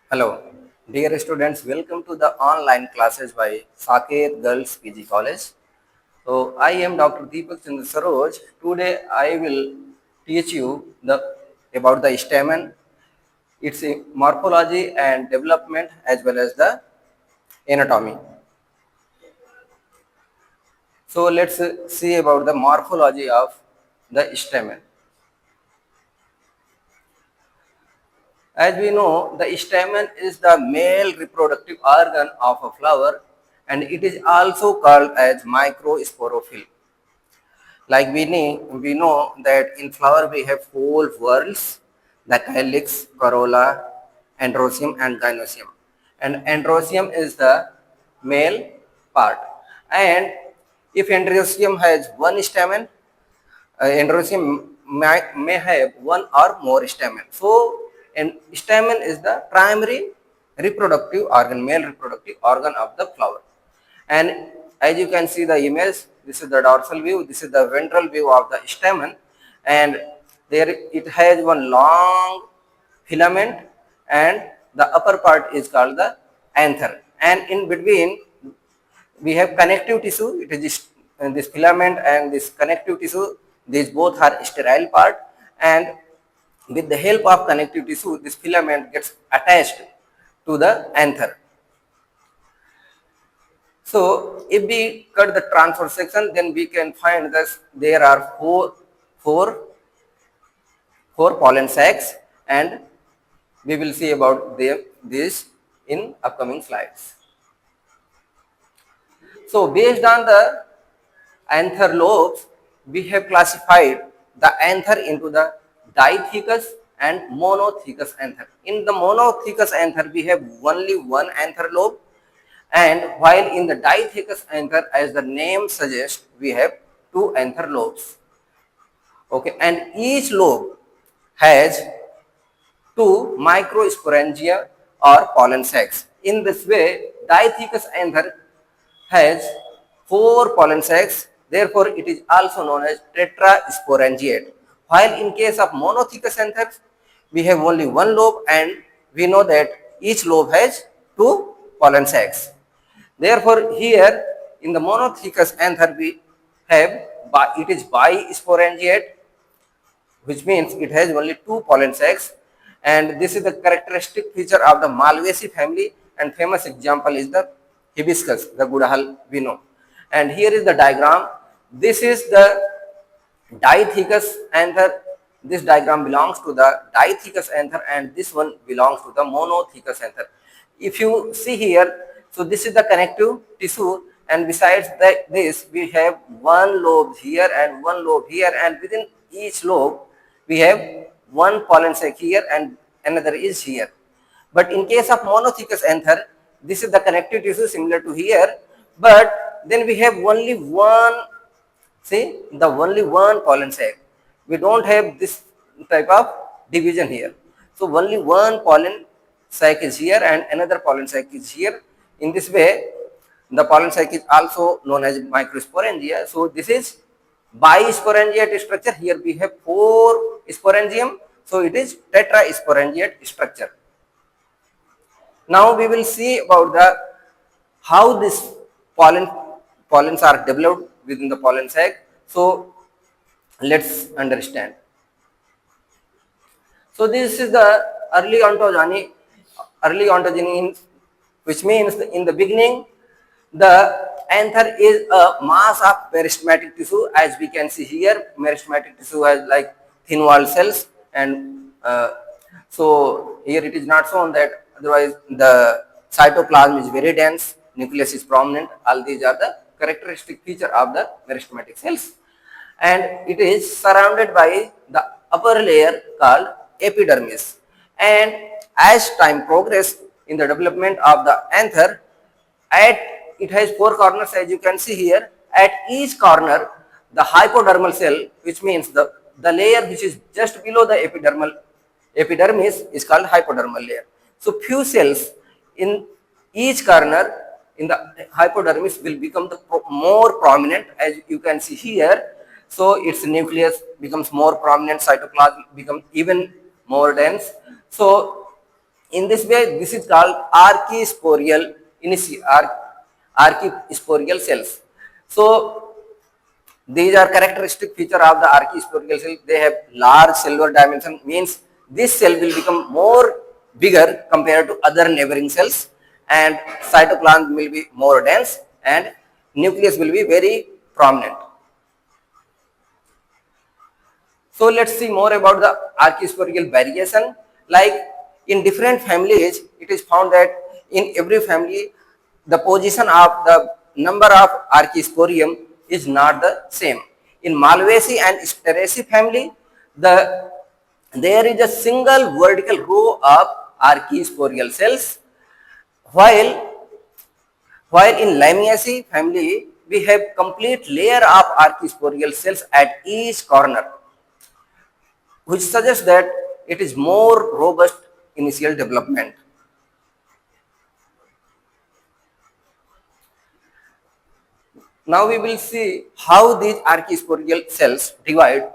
Hello, dear students. Welcome to the online classes by Saket Girls PG College. So, I am Dr. Deepak Chandra Saroj. Today, I will teach you about the stamen, its morphology and development, as well as the anatomy. So, let's see about the morphology of the stamen. As we know, the stamen is the male reproductive organ of a flower, and it is also called as microsporophyll. Like we know that in flower we have four whorls, the calyx, corolla, androecium and gynoecium. And androecium is the male part. And if androecium has one stamen, androecium may have one or more stamen. So, and stamen is the primary reproductive organ, male reproductive organ of the flower. And as you can see the image, this is the dorsal view, this is the ventral view of the stamen, and there it has one long filament, and the upper part is called the anther, and in between we have connective tissue. It is this filament and this connective tissue, these both are sterile part, and with the help of connective tissue this filament gets attached to the anther. So if we cut the transverse section, then we can find that there are four pollen sacs, and we will see about this in upcoming slides. So based on the anther lobes, we have classified the anther into the dithecous and monothecous anther. In the monothecous anther, we have only one anther lobe, and while in the dithecous anther, as the name suggests, we have two anther lobes. Okay, and each lobe has two microsporangia or pollen sacs. In this way, dithecous anther has four pollen sacs, therefore it is also known as tetrasporangiate. While in case of monothecous anthers, we have only one lobe, and we know that each lobe has two pollen sacs. Therefore, here in the monothecous anther we have it is bisporangiate, which means it has only two pollen sacs, and this is the characteristic feature of the Malvaceae family, and famous example is the hibiscus, the Gudahal we know. And here is the diagram. This is the dithecous anther. This diagram belongs to the dithecous anther, and this one belongs to the monothecous anther. If you see here, so this is the connective tissue, and besides this we have one lobe here and one lobe here, and within each lobe we have one pollen sac here and another is here. But in case of monothecous anther, this is the connective tissue similar to here, but then we have only one, see, the only one pollen sac. We don't have this type of division here. So only one pollen sac is here and another pollen sac is here. In this way, the pollen sac is also known as microsporangia. So this is bisporangiate structure. Here we have four sporangium, so it is tetrasporangiate structure. Now we will see about the how this pollens are developed within the pollen sac. So let's understand. So this is the early ontogeny, which means in the beginning the anther is a mass of meristematic tissue. As we can see here, meristematic tissue has like thin walled cells, and so here it is not shown that, otherwise the cytoplasm is very dense, nucleus is prominent. All these are the characteristic feature of the meristematic cells, and it is surrounded by the upper layer called epidermis. And as time progresses in the development of the anther, it has four corners, as you can see here. At each corner, the hypodermal cell, which means the layer which is just below the epidermis, is called hypodermal layer. So few cells in each corner in the hypodermis will become more prominent, as you can see here. So its nucleus becomes more prominent, cytoplasm becomes even more dense. So In this way, this is called archisporial archisporial cells. So these are characteristic feature of the archisporial cell. They have large cellular dimension, means this cell will become more bigger compared to other neighboring cells, and cytoplasm will be more dense and nucleus will be very prominent. So let's see more about the archisporial variation. Like in different families, it is found that in every family, the position of the number of archisporium is not the same. In Malvaceae and Steraceae family, there is a single vertical row of archisporial cells, while in Lamiaceae family, we have complete layer of archisporial cells at each corner, which suggests that it is more robust initial development. Now we will see how these archisporial cells divide.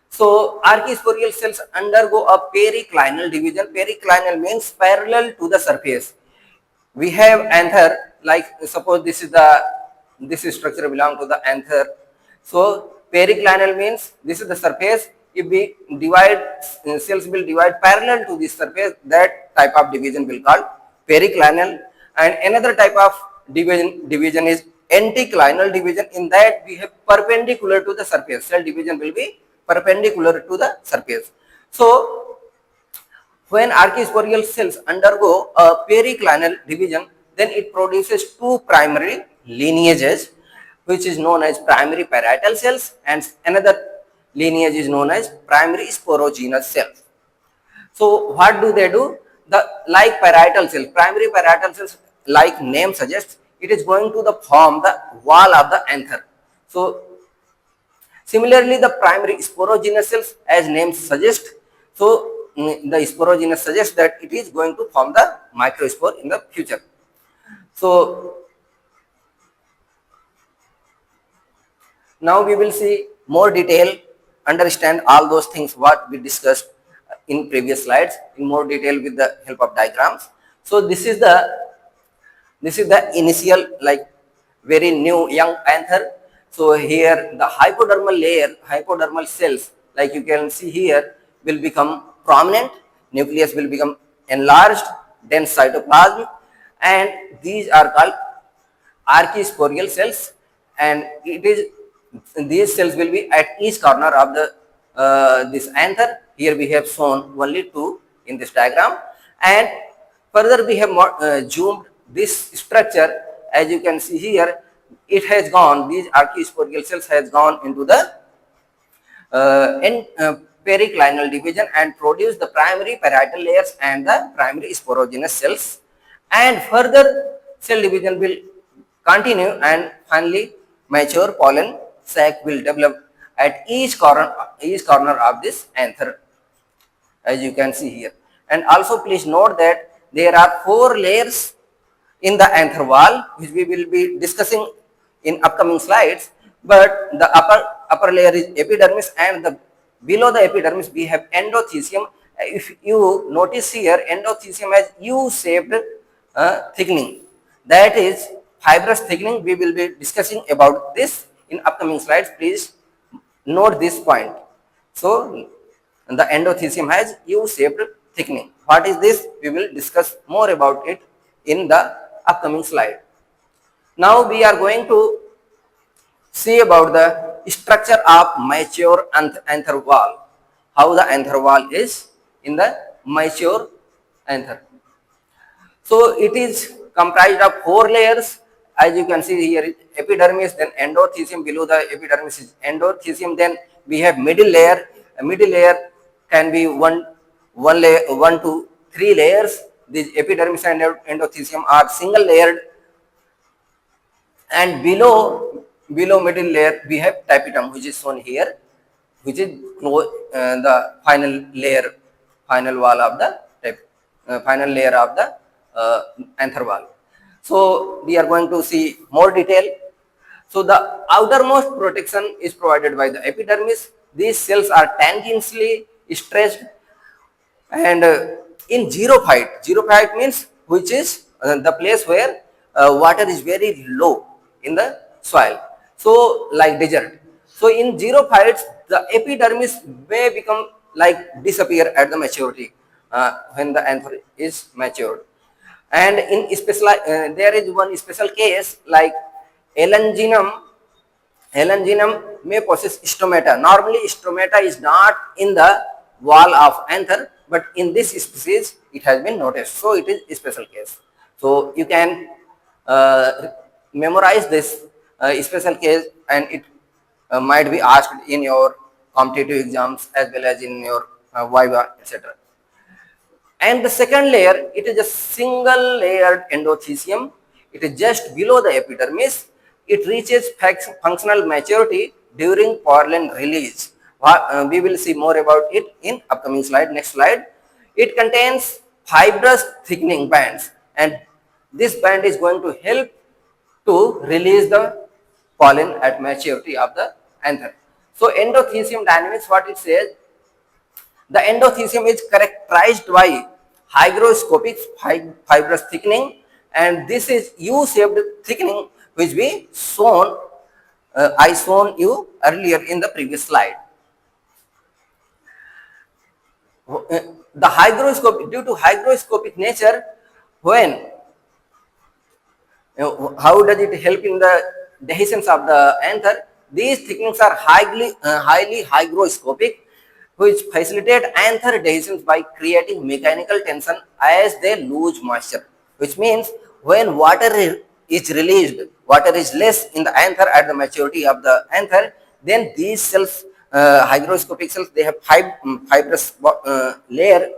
So archisporial cells undergo a periclinal division. Periclinal means parallel to the surface. We have anther, like suppose this structure belong to the anther. So periclinal means this is the surface. If we divide, cells will divide parallel to this surface, that type of division will called periclinal. And another type of division is anticlinal division. In that we have perpendicular to the surface. Cell division will be perpendicular to the surface. So when archisporial cells undergo a periclinal division, then it produces two primary lineages, which is known as primary parietal cells, and another lineage is known as primary sporogenous cells. So what do they do? Like parietal cells, primary parietal cells, like name suggests, it is going to form the wall of the anther. So similarly, the primary sporogenous cells, as name suggests, so the sporogenous suggests that it is going to form the microspore in the future. So now we will see more detail, understand all those things what we discussed in previous slides in more detail with the help of diagrams. So this is the initial, like very new young anther. So here the hypodermal layer, hypodermal cells, like you can see here, will become prominent, nucleus will become enlarged, dense cytoplasm, and these are called archisporial cells, and these cells will be at each corner of the this anther. Here we have shown only two in this diagram, and further we have zoomed this structure. As you can see here, it has gone, these archisporial cells has gone into the periclinal division and produced the primary parietal layers and the primary sporogenous cells, and further cell division will continue, and finally mature pollen sac will develop at each corner of this anther, as you can see here. And also please note that there are 4 layers in the anther wall, which we will be discussing in upcoming slides. But the upper layer is epidermis, and below the epidermis we have endothecium. If you notice here, endothecium has U-shaped thickening, that is fibrous thickening. We will be discussing about this in upcoming slides. Please note this point. So the endothecium has U-shaped thickening. What is this? We will discuss more about it in the upcoming slide. Now we are going to see about the structure of mature anther wall, how the anther wall is in the mature anther. So it is comprised of 4 layers. As you can see here, epidermis, then endothecium, below the epidermis is endothecium, then we have middle layer. A middle layer can be one to 3 layers. These epidermis and endothecium are single layered, and below middle layer we have tapetum, which is shown here, which is the final wall of the final layer of the anther wall. So we are going to see more detail. So the outermost protection is provided by the epidermis. These cells are tangentially stretched, and in xerophyte means which is the place where water is very low in the soil, so like desert. So in xerophytes, the epidermis may become like disappear at the maturity, when the anther is matured. And in special, there is one special case like elanginum. Elanginum may possess stomata. Normally, stomata is not in the wall of anther, but in this species, it has been noticed. So, it is a special case. So, you can memorize this special case, and it might be asked in your competitive exams as well as in your Viva, etc. And the second layer, it is a single layered endothecium. It is just below the epidermis. It reaches functional maturity during pollen release. We will see more about it in upcoming slide. Next slide. It contains fibrous thickening bands, and this band is going to help to release the pollen at maturity of the anther. So endothecium dynamics, what it says, the endothecium is characterized by hygroscopic fibrous thickening, and this is U-shaped thickening which we shown, I shown you earlier in the previous slide. The hygroscopic, due to hygroscopic nature, when how does it help in the dehiscence of the anther? These thickenings are highly hygroscopic, which facilitate anther dehiscence by creating mechanical tension as they lose moisture. Which means when water is released, water is less in the anther at the maturity of the anther, then these cells, hygroscopic cells, they have fibrous layer.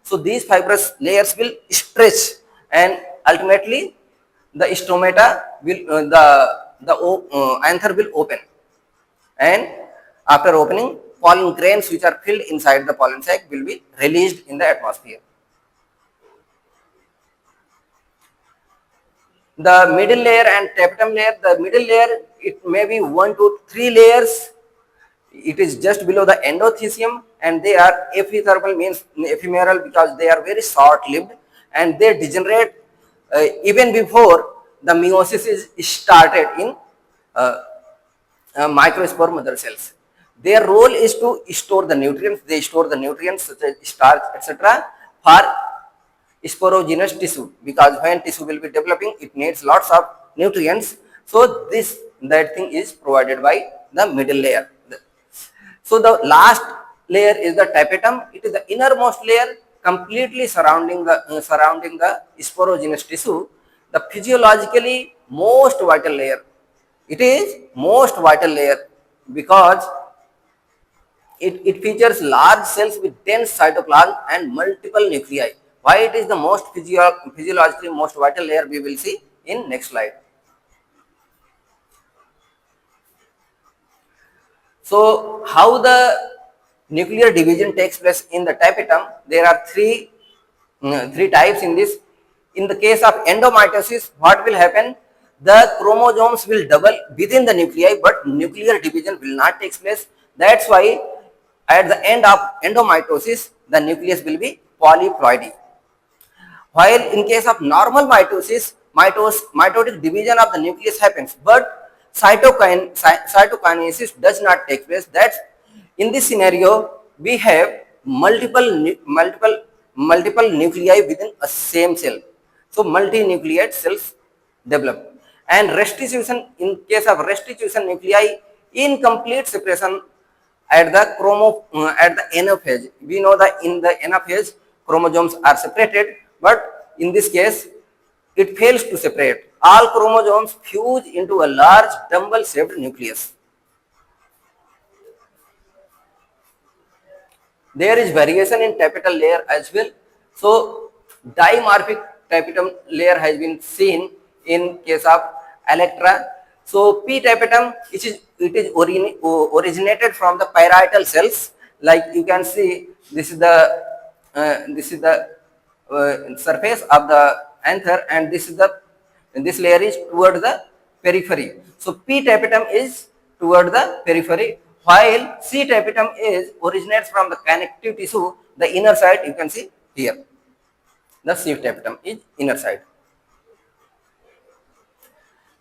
So these fibrous layers will stretch, and ultimately the stomata will the anther will open, and after opening, pollen grains which are filled inside the pollen sac will be released in the atmosphere. The middle layer and tapetum layer, the middle layer, it may be 1 to 3 layers. It is just below the endothecium, and they are epithermal, means ephemeral, because they are very short lived, and they degenerate even before the meiosis is started in microspore mother cells. Their role is to store the nutrients. They store the nutrients such as starch, etc. for sporogenous tissue, because when tissue will be developing, it needs lots of nutrients. So that thing is provided by the middle layer. So the last layer is the tapetum. It is the innermost layer, completely surrounding the sporogenous tissue, the physiologically most vital layer. It is most vital layer because it features large cells with dense cytoplasm and multiple nuclei. Why it is the most physiologically most vital layer, we will see in next slide. So how the nuclear division takes place in the tapetum? There are three types in this. In the case of endomitosis, what will happen? The chromosomes will double within the nuclei, but nuclear division will not take place. That's why at the end of endomitosis, the nucleus will be polyploidy. While in case of normal mitosis, mitotic division of the nucleus happens, but cytokinesis does not take place. That's in this scenario we have multiple nuclei within a same cell. So multinucleate cells develop, and restitution, in case of restitution nuclei, incomplete separation at the anaphase. We know that in the anaphase chromosomes are separated, but in this case it fails to separate. All chromosomes fuse into a large dumbbell-shaped nucleus. There is variation in tapetal layer as well. So dimorphic tapetum layer has been seen in case of Electra. So P tapetum, it is originated from the parietal cells. Like you can see, this is the surface of the anther, and this layer is toward the periphery. So P tapetum is toward the periphery, while C tapetum originates from the connective tissue, the inner side you can see here. The sieve tapetum is inner side.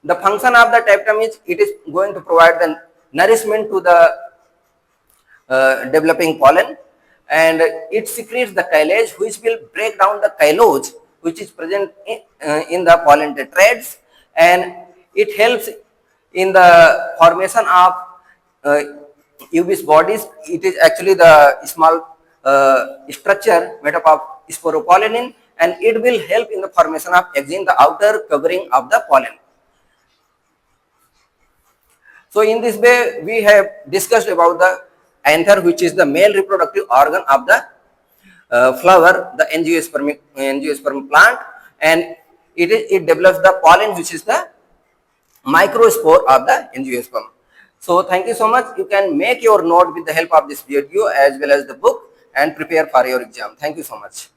The function of the tapetum is it is going to provide the nourishment to the developing pollen, and it secretes the chylage which will break down the chylose which is present in the pollen tetrads, and it helps in the formation of ubious bodies. It is actually the small structure made up of sporopollenin, and it will help in the formation of exine, the outer covering of the pollen. So in this way we have discussed about the anther, which is the male reproductive organ of the flower, the angiosperm plant, and it develops the pollen, which is the microspore of the angiosperm. So thank you so much. You can make your note with the help of this video as well as the book and prepare for your exam. Thank you so much.